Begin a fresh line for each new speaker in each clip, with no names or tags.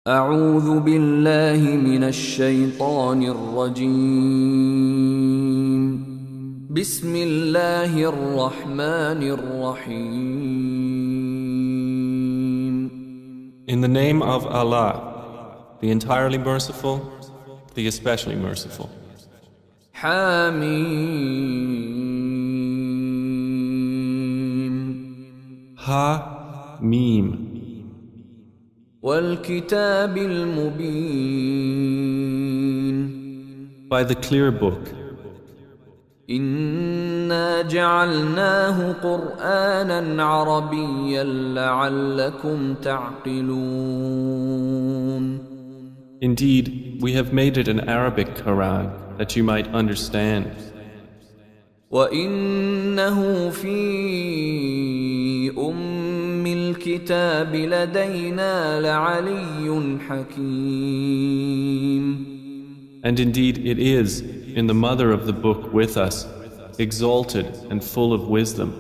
أعوذ بالله من الشيطان الرجيم. بسم الله الرحمن الرحيم.
In the name of Allah, the entirely merciful, the especially merciful.
حميم.
Ha, Mim.
والكتاب المبين.
By the clear book.
إنا جعلناه قرآنا عربيا لعلكم تعقلون.
Indeed, we have made it an Arabic Quran that you might understand.
وإنه في الكتاب لدينا لعلي حكيم.
And indeed it is in the mother of the book with us, exalted and full of wisdom.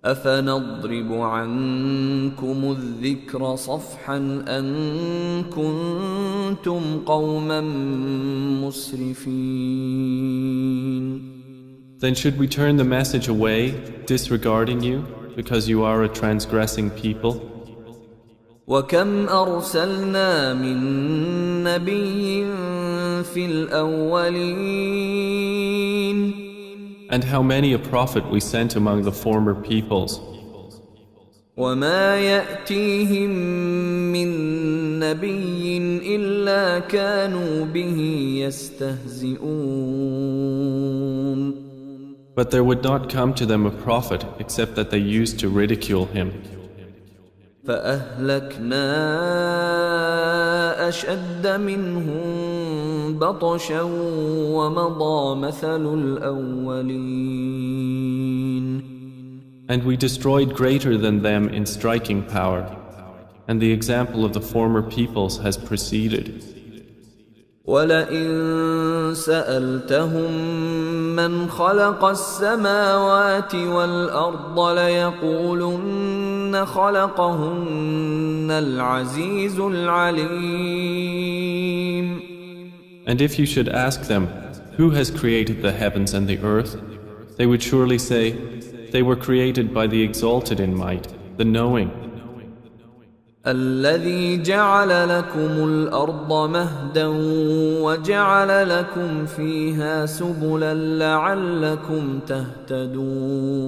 أفنضرب عنكم الذكر صفحا أن كنتم قوما مسرفين.
Then should we turn the message away, disregarding you, because you are a transgressing people?
وكم أرسلنا من نبي في الأولين.
And how many a prophet we sent among the former peoples.
وما يأتيهم من نبي إلا كانوا به يستهزئون.
But there would not come to them a prophet except that they used to ridicule him.
فأهلكنا أشد منهم بطشا ومضى مثل الأولين.
And we destroyed greater than them in striking power, and the example of the former peoples has preceded.
ولئن سألتهم من خلق السماوات والأرض ليقولن خلقهن العزيز العليم.
And if you should ask them, who has created the heavens and the earth, they would surely say, they were created by the exalted in might, the knowing.
الذي جعل لكم الأرض مهدا وجعل لكم فيها سبلا لعلكم تهتدون.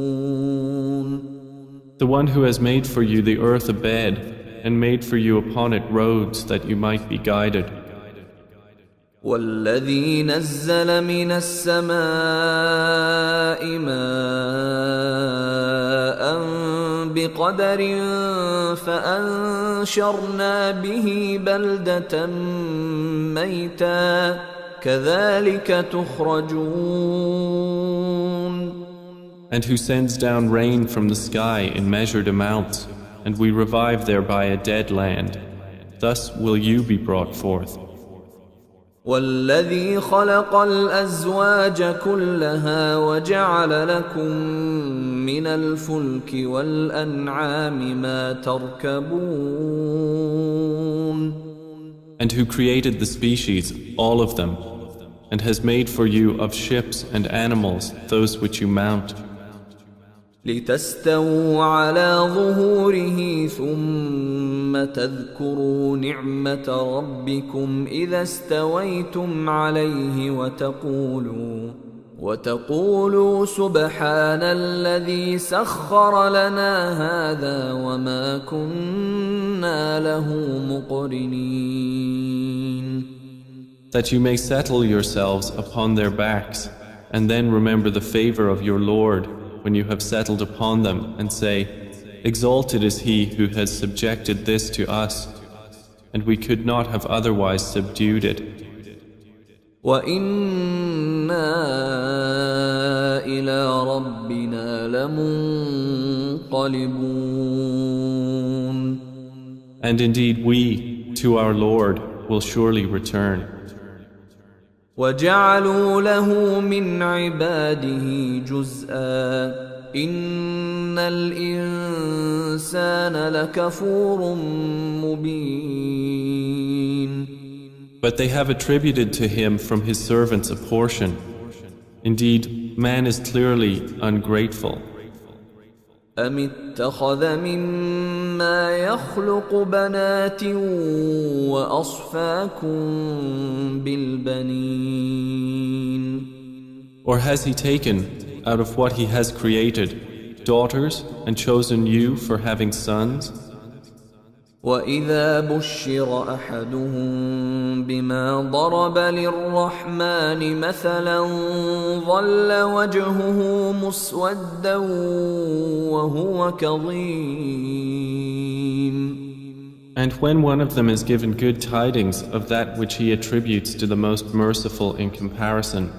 The one who has made for you the earth a bed and made for you upon it roads that you might be guided.
والذي نزل من السماء ماء بقدر فأنشرنا به بلدة ميتا كذلك تخرجون.
And who sends down rain from the sky in measured amounts, and we revive thereby a dead land. Thus will you be brought forth.
والذي خلق الأزواج كلها وجعل لكم من الفلك والأنعام ما تركبون.
And who created the species, all of them, and has made for you of ships and animals those which you mount.
لتستووا على ظهوره ثم تذكروا نعمة ربكم إذا استويتم عليه وتقولوا سبحان الذي سخر لنا هذا وما كنا له مقرنين.
That you may settle yourselves upon their backs, and then remember the favor of your Lord when you have settled upon them, and say, exalted is he who has subjected this to us, and we could not have otherwise subdued it.
وَإِنَّا إِلَى رَبِّنَا لَمُنقَلِبُونَ.
And indeed we, to our Lord, will surely return.
وجعلوا له من عباده جزءا إن الإنسان لكفور مبين.
But they have attributed to him from his servants a portion. Indeed, man is clearly ungrateful.
أم اتخذ مما يخلق بنات وأصفاكم بالبنين.
Or has he taken, out of what he has created, daughters and chosen you for having sons?
وإذا بشر أحدهم بما ضرب للرحمن مثلا ظل وجهه مسودا وهو كظيم.
And when one of them is given good tidings of that which he attributes to the most merciful in comparison,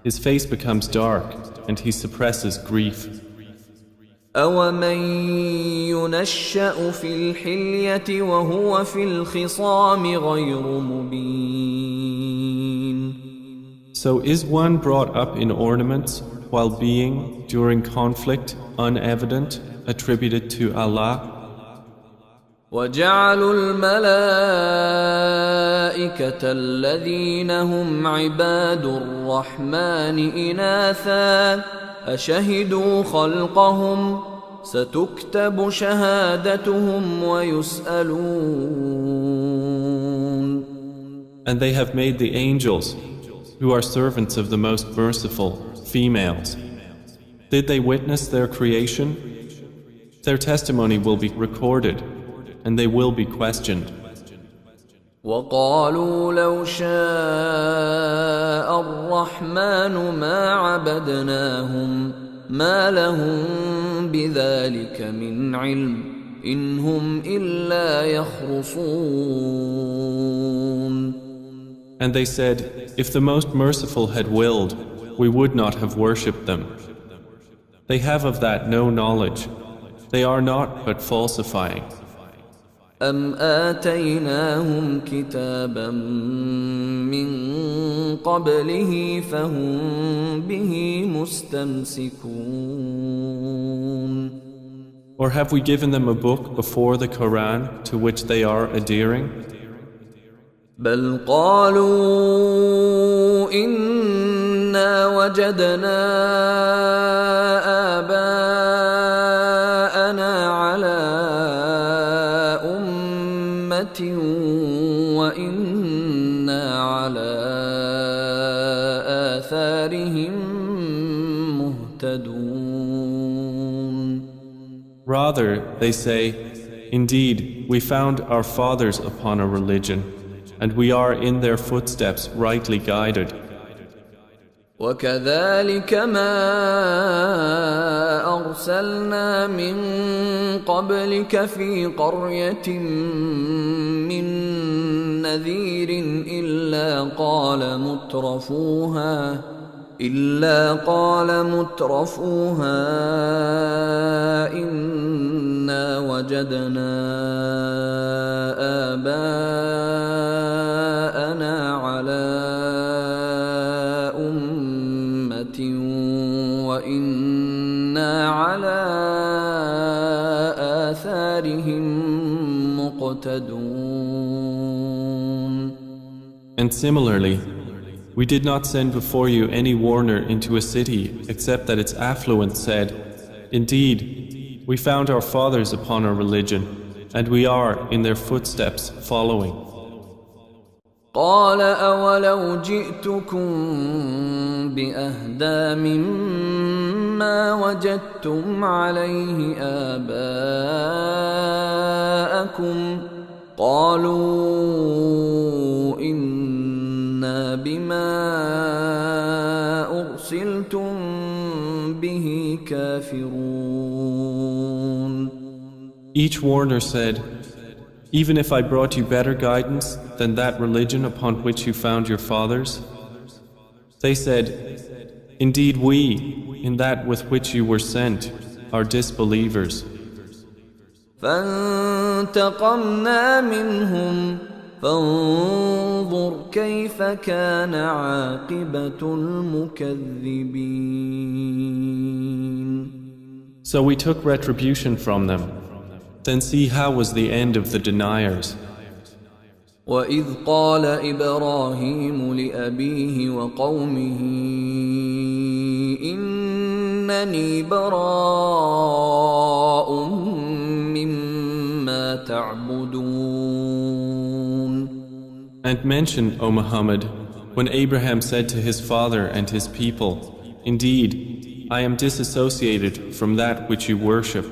his face becomes dark and he suppresses grief.
أَوَمَن يُنَشَّأُ فِي الْحِلْيَةِ وَهُوَ فِي الْخِصَامِ غَيْرُ مُبِينٍ.
So is one brought up in ornaments while being, during conflict, unevident, attributed to Allah?
وَجَعَلُوا الْمَلَائِكَةَ الَّذِينَ هُمْ عِبَادُ الرَّحْمَنِ إِنَاثًا أشهدوا خلقهم ستكتب شهادتهم ويسألون.
And they have made the angels, who are servants of the most merciful, females. Did they witness their creation? Their testimony will be recorded, and they will be questioned.
وقالوا لو شاء الرحمن ما عبدناهم ما لهم بذلك من علم إن هم إلا يخرصون.
And they said, if the most merciful had willed, we would not have worshipped them. They have of that no knowledge. They are not but falsifying.
أم آتيناهم كتابا من قبله فهم به مستمسكون.
Or have we given them a book before the Quran to which they are adhering?
بل قالوا إنا وجدنا آباءنا على وإنا على آثارهم مهتدون.
Rather, they say, indeed, we found our fathers upon a religion, and we are in their footsteps rightly guided.
وكذلك ما أرسلنا من قبلك في قرية من نذير إلا قال مترفوها إنا وجدنا آباءنا على وإنا على آثارهم مقتدون.
And similarly, we did not send before you any warner into a city except that its affluent said, indeed, we found our fathers upon a religion, and we are in their footsteps following.
قال أولو جئتكم بأهدى مما وجدتم عليه آباءكم قالوا إنا بما أرسلتم به كافرون.
Each warner said, even if I brought you better guidance than that religion upon which you found your fathers? They said, indeed we, in that with which you were sent, are disbelievers.
فانتقمنا منهم فانظر كيف كان عاقبة المكذبين.
So we took retribution from them. Then see how was the end of the deniers.
وإذ قال إبراهيم لأبيه وقومه إنني براء مما تعبدون.
And mention, O Muhammad, when Abraham said to his father and his people, indeed, I am disassociated from that which you worship.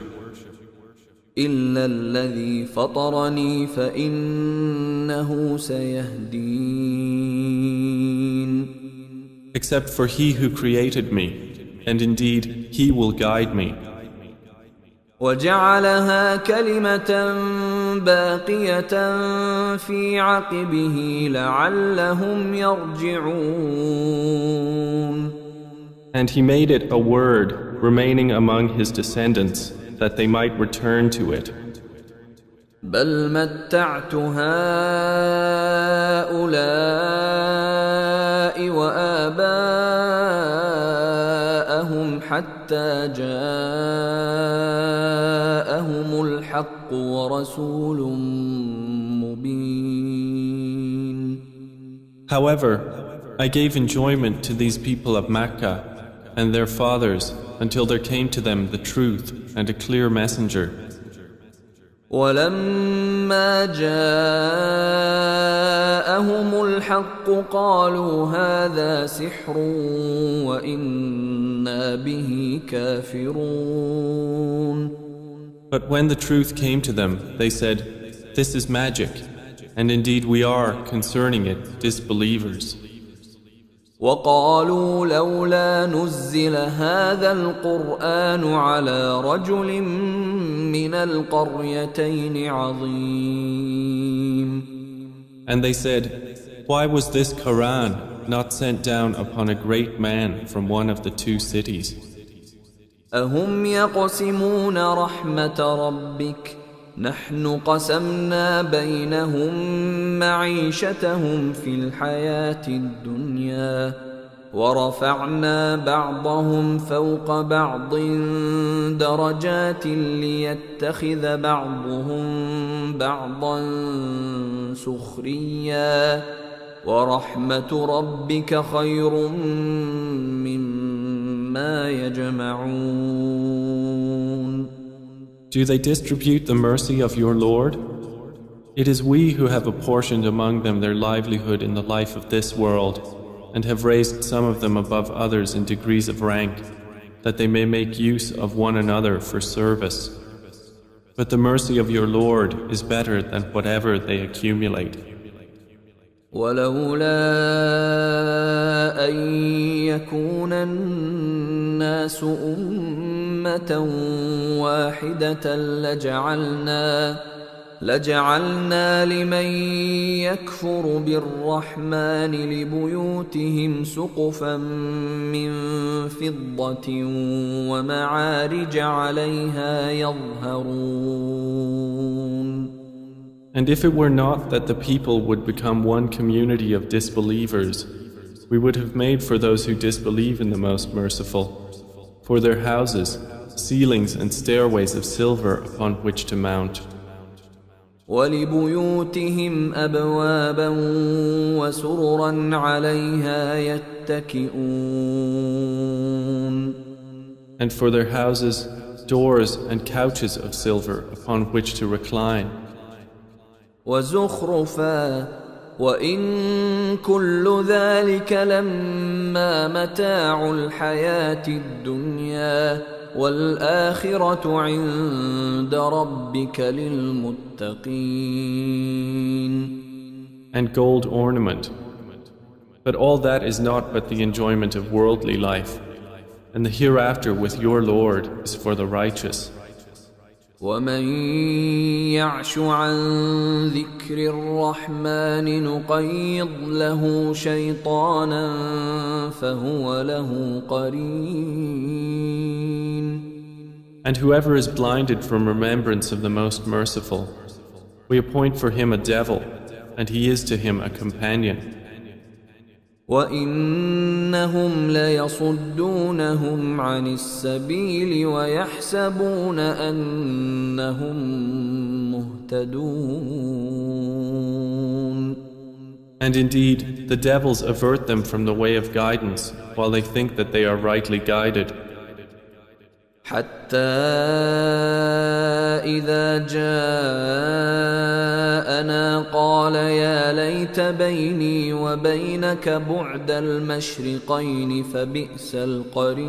إلا الذي فطرني فإنه سيهدين.
Except for he who created me, and indeed he will guide me.
وجعلها كلمة باقية في عقبه لعلهم يرجعون.
And he made it a word remaining among his descendants, that they might return to it.
بل متعت هؤلاء وآباءهم حتى جاءهم الحق ورسول مبين.
However, I gave enjoyment to these people of Mecca and their fathers until there came to them the truth and a clear messenger.
ولما جاءهم الحق قالوا هذا سحر وإنا به كافرون.
But when the truth came to them, they said, this is magic, and indeed we are, concerning it, disbelievers.
وقالوا لولا نزل هذا القرآن على رجل من القريتين عظيم.
And they said, why was this Quran not sent down upon a great man from one of the two cities?
أهم يقسمون رحمة ربك نحن قسمنا بينهم معيشتهم في الحياة الدنيا ورفعنا بعضهم فوق بعض درجات ليتخذ بعضهم بعضا سخريا ورحمة ربك خير مما يجمعون.
Do they distribute the mercy of your Lord? It is we who have apportioned among them their livelihood in the life of this world, and have raised some of them above others in degrees of rank, that they may make use of one another for service. But the mercy of your Lord is better than whatever they accumulate.
ولولا أن يكون الناس أمة واحدة لجعلنا لمن يكفر بالرحمن لبيوتهم سقفا من فضة ومعارج عليها يظهرون.
And if it were not that the people would become one community of disbelievers, we would have made for those who disbelieve in the Most Merciful, for their houses, ceilings and stairways of silver upon which to mount.
وَلِبُيُوتِهِمْ أَبْوَابًا وَسُرُرًا عَلَيْهَا يَتَّكِئُونَ.
And for their houses, doors and couches of silver upon which to recline.
وَزُخْرُفًا وَإِن كُلُّ ذَلِكَ لَمَّا مَتَاعُ الْحَيَاةِ الدُّنْيَا وَالْآخِرَةُ عِندَ رَبِّكَ لِلْمُتَّقِينَ.
And gold ornament. But all that is not but the enjoyment of worldly life, and the hereafter with your Lord is for the righteous.
وَمَن يَعْشُ عَن ذِكْرِ الرَّحْمَنِ نُقَيِّضْ لَهُ شَيْطَانًا فَهُوَ لَهُ قَرِينٌ.
And whoever is blinded from remembrance of the Most Merciful, we appoint for him a devil, and he is to him a companion.
وَإِنَّهُمْ لَيَصُدُّونَهُمْ عَنِ السَّبِيلِ وَيَحْسَبُونَ أَنَّهُمْ مُهْتَدُونَ.
And indeed, the devils avert them from the way of guidance, while they think that they are rightly guided.
حتى إذا جاءنا قال يا ليت بيني وبينك بعد المشرقين فبئس القرين.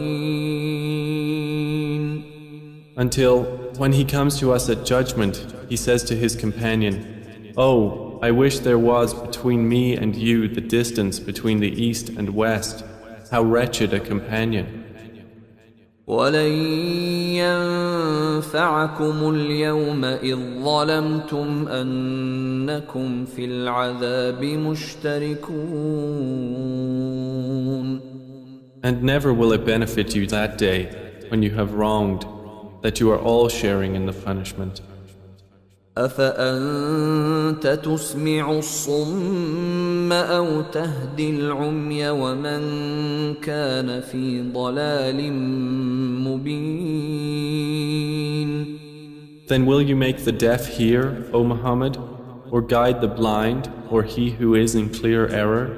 Until, when he comes to us at judgment, he says to his companion, "Oh, I wish there was between me and you the distance between the east and west. How wretched a companion."
ولن ينفعكم اليوم إذ ظلمتم أنكم في العذاب مشتركون.
And never will it benefit you that day, when you have wronged, that you are all sharing in the punishment.
أفأنت تسمع الصم أو تهدي العمي ومن كان في ضلال مبين.
Then will you make the deaf hear, O Muhammad, or guide the blind, or he who is in clear error?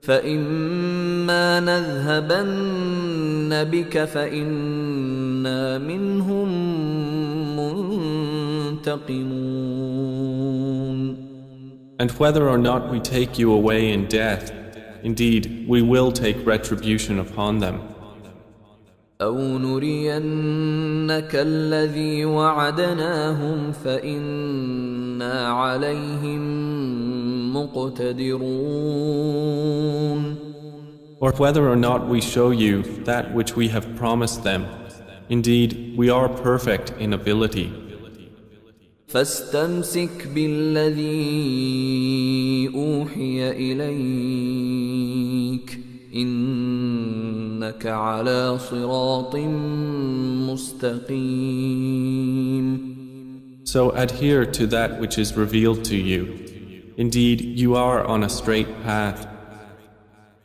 فإما نذهبن بك فإنا منهم منتقمون.
And whether or not we take you away in death, indeed we will take retribution upon them.
أو نرينك الذي وعدناهم فإنا عليهم مقتدرون.
Or whether or not we show you that which we have promised them, indeed we are perfect in ability.
فاستمسك بالذي أوحي إليك إنك على صراط مستقيم.
So adhere to that which is revealed to you. Indeed, you are on a straight path.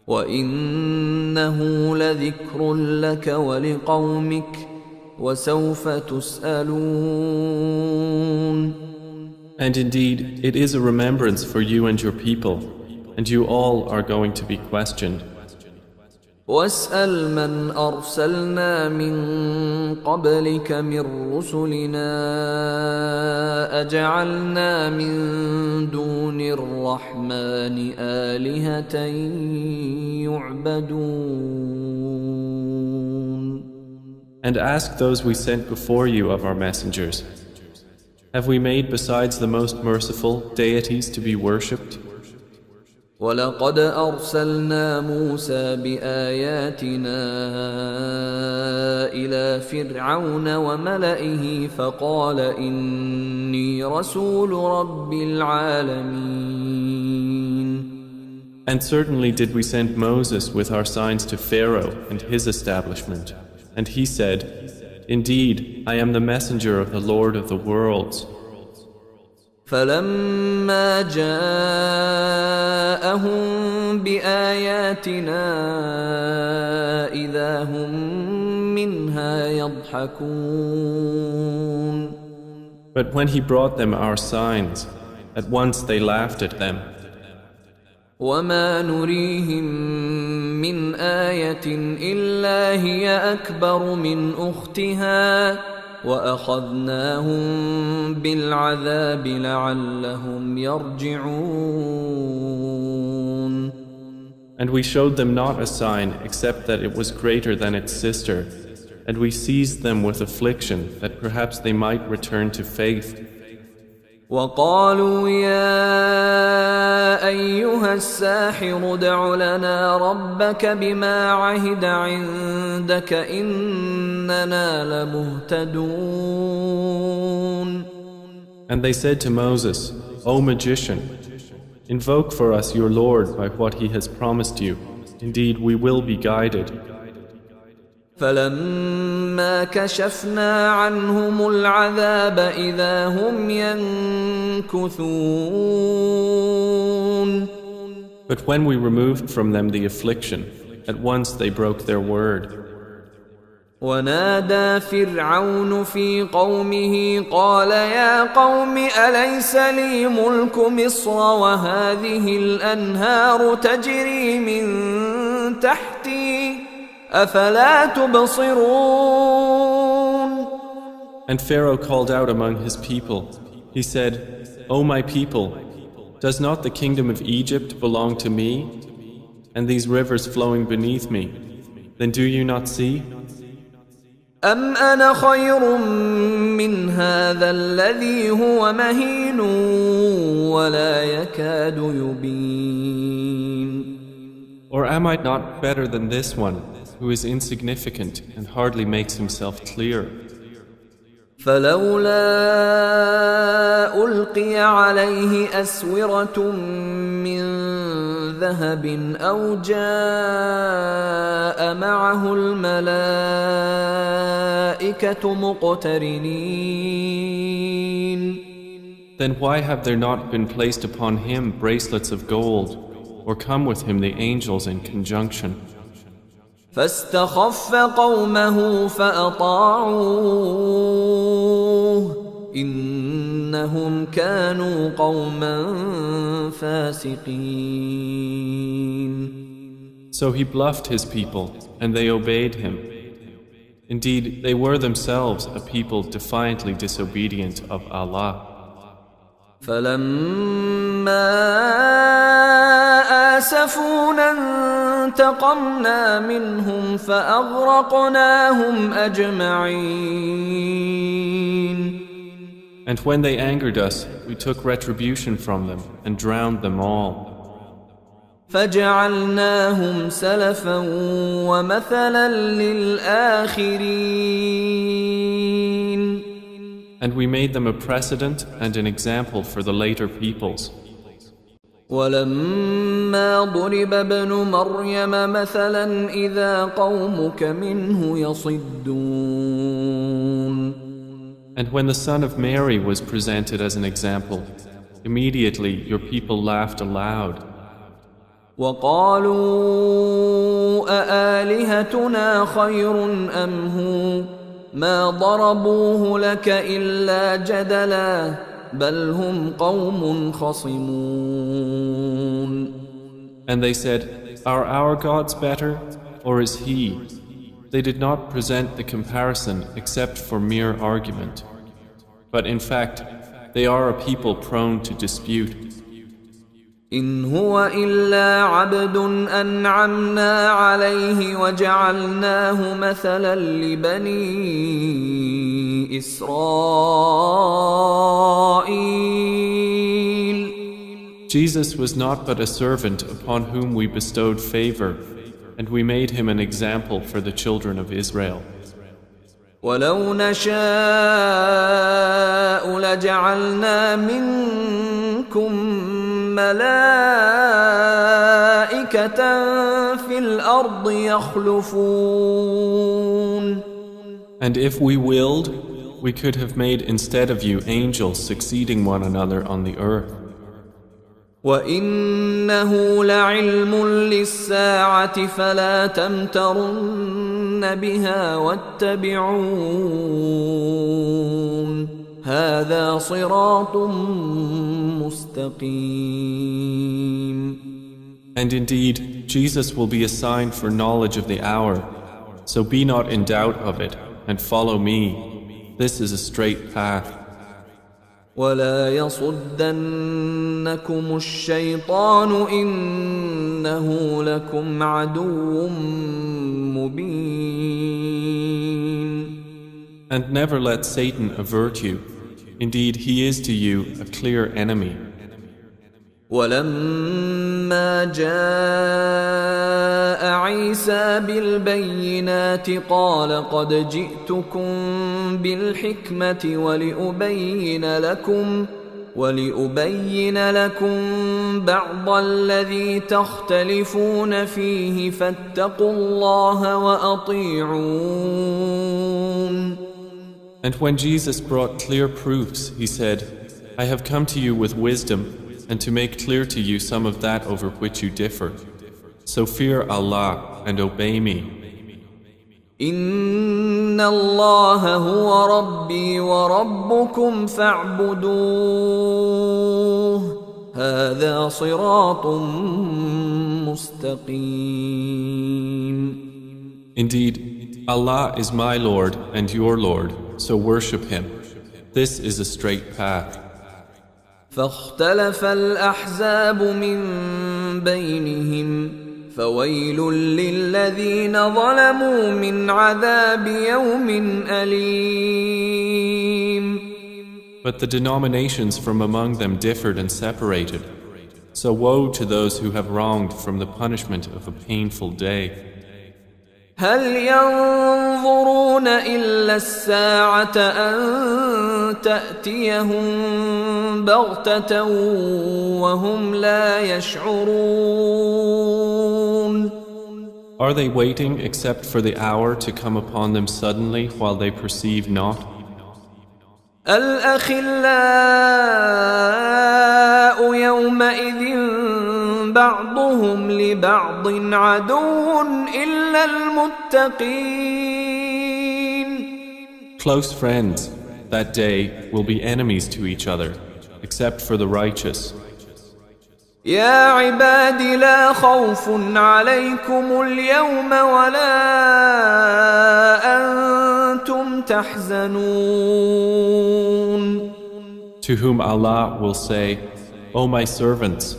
وإنه لذكر لك ولقومك وسوف تسألون.
And indeed, it is a remembrance for you and your people, and you all are going to be questioned.
واسأل من أرسلنا من قبلك من رسلنا أجعلنا من دون الرحمن آلهة يعبدون.
And ask those we sent before you of our messengers, have we made besides the most merciful deities to be worshipped?
ولقد أرسلنا موسى بآياتنا إلى فرعون وملئه فقال إني رسول رب العالمين.
And certainly did we send Moses with our signs to Pharaoh and his establishment, and he said, "Indeed, I am the messenger of the Lord of the worlds."
فلما جاءهم بآياتنا إذا هم منها يضحكون.
But when he brought them our signs, at once they laughed at them.
وما نريهم من آية إلا هي أكبر من أختها وأخذناهم بالعذاب لعلهم يرجعون.
And we showed them not a sign except that it was greater than its sister, and we seized them with affliction that perhaps they might return to faith.
وقالوا يا أيها الساحر ادع لنا ربك بما عهد عندك إننا لمهتدون.
And they said to Moses, "O magician, invoke for us your Lord by what he has promised you. Indeed, we will be guided."
فلما كشفنا عنهم العذاب إذا هم ينكثون.
But when we removed from them the affliction, at once they broke their word.
ونادى فرعون في قومه قال يا قوم أليس لي ملك مصر وهذه الأنهار تجري من تحتي أفلا تبصرون.
And Pharaoh called out among his people. He said, O my people, does not the kingdom of Egypt belong to me, and these rivers flowing beneath me? Then do you not see?
أم أنا خير من هذا الذي هو مهين ولا يكاد يبين.
Or am I not better than this one, who is insignificant and hardly makes himself clear?
فلولا ألقي عليه أسورة من ذهب أو جاء معه الملائكة مقترنين.
Then why have there not been placed upon him bracelets of gold, or come with him the angels in conjunction?
فاستخف قومه فأطاعوه إنهم كانوا قوما فاسقين.
So he bluffed his people, and they obeyed him. Indeed, they were themselves a people defiantly disobedient of Allah.
فلما آسفونا انتقمنا منهم فأغرقناهم أجمعين.
And when they angered us, we took retribution from them and drowned them all.
فجعلناهم سلفا ومثلا للآخرين.
And we made them a precedent and an example for the later peoples.
ولما ضرب ابن مريم مثلا إذا قومك منه يصدون.
And when the son of Mary was presented as an example, immediately your people laughed aloud.
وقالوا أآلهتنا خير أم هو ما ضربوه لك إلا جدلا بل هم قوم خصمون.
And they said, Are our gods better, or is he? They did not present the comparison except for mere argument. But in fact, they are a people prone to dispute.
إن هو إلا عبد أنعمنا عليه وجعلناه مثلا لبني إسرائيل.
Jesus was not but a servant upon whom we bestowed favor, and we made him an example for the children of Israel.
ولو نشاء لجعلنا منكم ملائكة في الأرض يخلفون.
And if we willed, we could have made instead of you angels succeeding one another on the earth.
وإنه لعلم للساعة فلا تمترن بها واتبعون هذا صراط مستقيم.
And indeed, Jesus will be a sign for knowledge of the hour, so be not in doubt of it, and follow me. This is a straight path.
ولا يصدنكم الشيطان إنه لكم عدو مبين.
And never let Satan avert you. Indeed, he is to you a clear enemy.
ولما جاء عيسى بالبينات قال قد جئتكم بالحكمة ولأبين لكم بعض الذي تختلفون فيه فاتقوا الله وأطيعون.
And when Jesus brought clear proofs, he said, I have come to you with wisdom and to make clear to you some of that over which you differ. So fear Allah and obey me.
إن الله هو ربي وربكم فاعبدوه هذا صراط مستقيم.
Indeed, Allah is my Lord and your Lord, so worship Him. This is a straight path.
فاختلف الأحزاب من بينهم فويل للذين ظلموا من عذاب يوم أليم.
But the denominations from among them differed and separated. So woe to those who have wronged from the punishment of a painful day.
هل ينظرون إلا الساعة أن تأتيهم بغتة وهم لا يشعرون.
Are they waiting except for the hour to come upon them suddenly while they perceive not?
الأخلاء يومئذ بعضهم لبعض عدو إلا المتقين.
Close friends that day will be enemies to each other, except for the righteous.
يا عباد لا خوف عليكم اليوم ولا أنتم تحزنون.
To whom Allah will say, O my servants,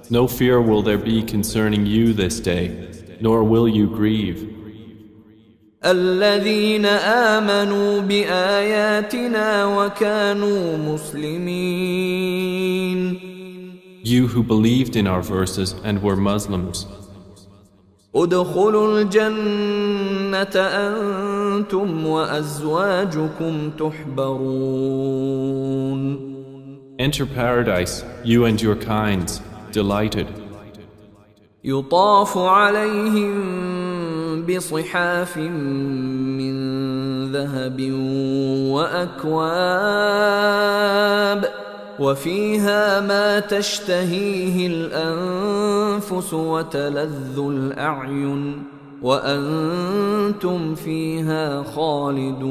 no fear will there be concerning you this day, nor will you grieve.
الذين آمنوا بآياتنا وكانوا مسلمين.
You who believed in our verses and were Muslims.
ادخلوا الجنة أنتم وأزواجكم تحبرون.
Enter paradise, you and your kinds, delighted.
يطاف عليهم بصحاف من ذهب وأكواب وفيها ما تشتهيه الأنفس وتلذ الأعين وأنتم فيها خالدون.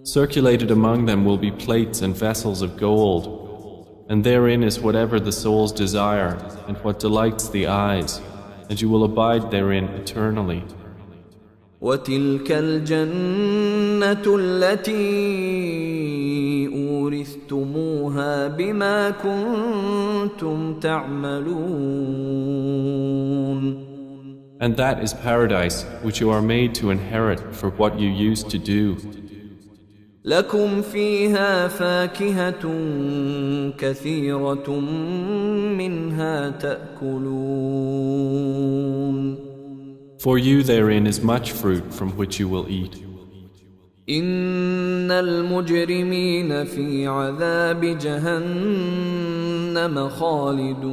Circulated among them will be plates and vessels of gold, and therein is whatever the souls desire and what delights the eyes, and you will abide therein eternally.
وتلك الجنة التي أورثتموها بما كنتم تعملون.
And that is paradise which you are made to inherit for what you used to do.
لكم فيها فاكهة كثيرة منها تأكلون.
For you therein is much fruit from which you will eat.
إن المجرمين في عذاب جهنم خالدون.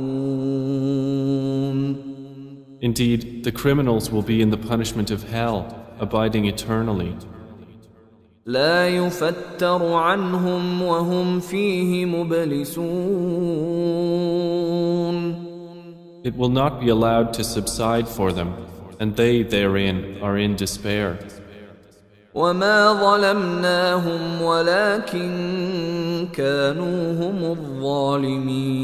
Indeed, the criminals will be in the punishment of hell, abiding eternally.
لا يفتر عنهم وهم فيه مبلسون.
It will not be allowed to subside for them, and they therein are in despair.
وما ظلمناهم ولكن كانوا هم الظالمين.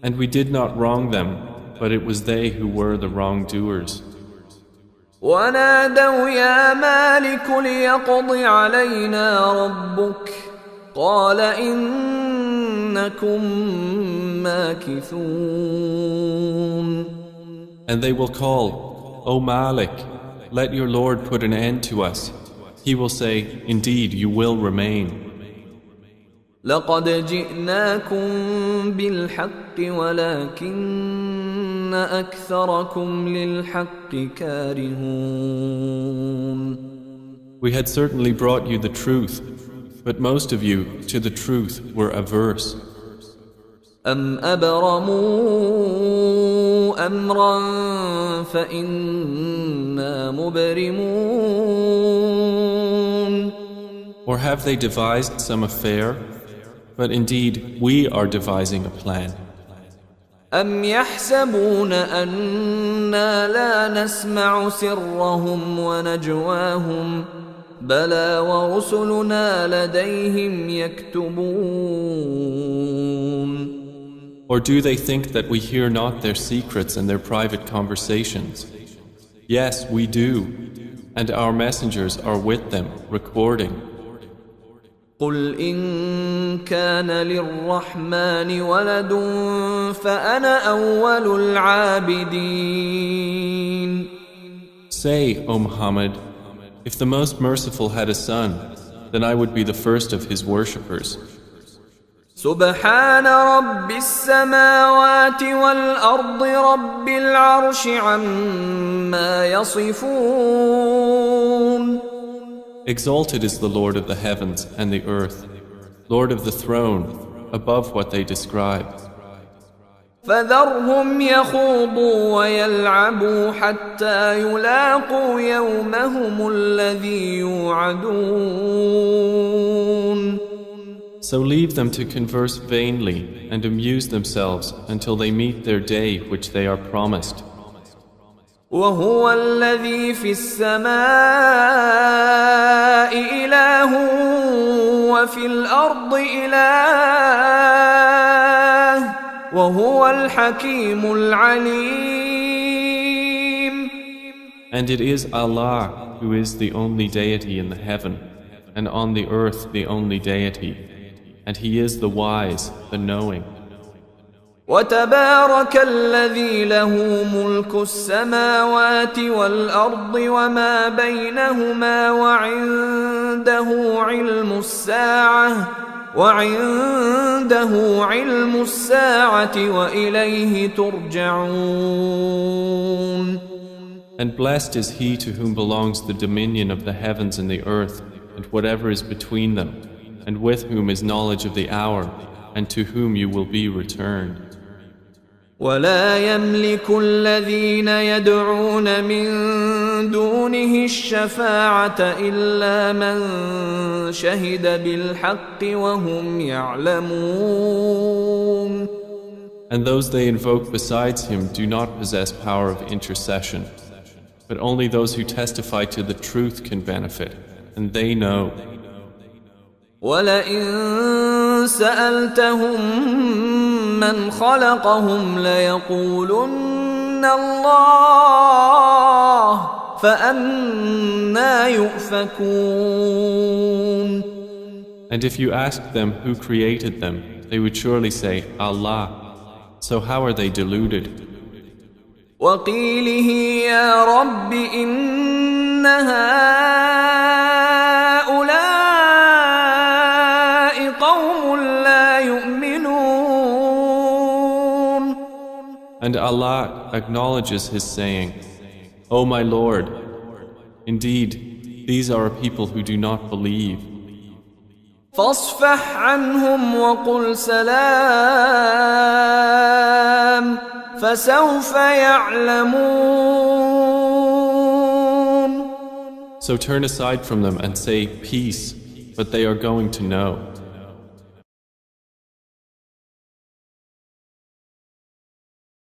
And we did not wrong them, but it was they who were the wrongdoers.
ونادوا يا مالك ليقض علينا ربك قال إنكم ماكثون.
And they will call, O Malik, let your Lord put an end to us. He will say, indeed, you will remain.
لقد جئناكم بالحق ولكن أكثركم للحق كارهون.
We had certainly brought you the truth, But most of you to the truth were averse.
أم أبرموا أمرا فإنا مبرمون.
Or have they devised some affair? But indeed we are devising a plan.
أم يحسبون أنا لا نسمع سرهم ونجواهم بلى ورسلنا لديهم يكتبون.
Or do they think that we hear not their secrets and their private conversations? Yes, we do, and our messengers are with them, recording.
قل إن كان للرحمن ولد فأنا أول العابدين.
Say, O Muhammad, if the Most Merciful had a son, then I would be the first of his worshippers.
سبحان رب السماوات والأرض رب العرش عما يصفون.
Exalted is the Lord of the heavens and the earth, Lord of the throne, above what they describe.
فذرهم يخوضوا ويلعبوا حتى يلاقوا يومهم الذي يوعدون.
So leave them to converse vainly and amuse themselves until they meet their day which they are promised.
وهو الذي في السماء إله وفي الأرض إله وهو الحكيم العليم.
And it is Allah who is the only deity in the heaven, and on the earth the only deity, and He is the wise, the knowing.
وتبارك الذي له ملك السماوات والأرض وما بينهما وعنده علم الساعة وإليه ترجعون.
And blessed is he to whom belongs the dominion of the heavens and the earth and whatever is between them, and with whom is knowledge of the hour, and to whom you will be returned.
ولا يملك الذين يدعون من دونه الشفاعة إلا من شهد بالحق وهم يعلمون.
And those they invoke besides him do not possess power of intercession, but only those who testify to the truth can benefit, and they know.
وَلَئِن سَأَلْتَهُم مَّنْ خَلَقَهُمْ لَيَقُولُنَّ اللَّهُ فَأَنَّىٰ يُؤْفَكُونَ.
And if you asked them who created them, they would surely say, Allah. So how are they deluded?
وَقِيلِهِ يَا رَبِّ إِنَّ هَٰؤُلَاءِ قَوْمٌ لَّا يُؤْمِنُونَ.
And Allah acknowledges His saying, O my Lord, indeed, these are a people who do not believe.
فاصفح عنهم وقل سلام فسوف يعلمون.
So turn aside from them and say peace, but they are going to know.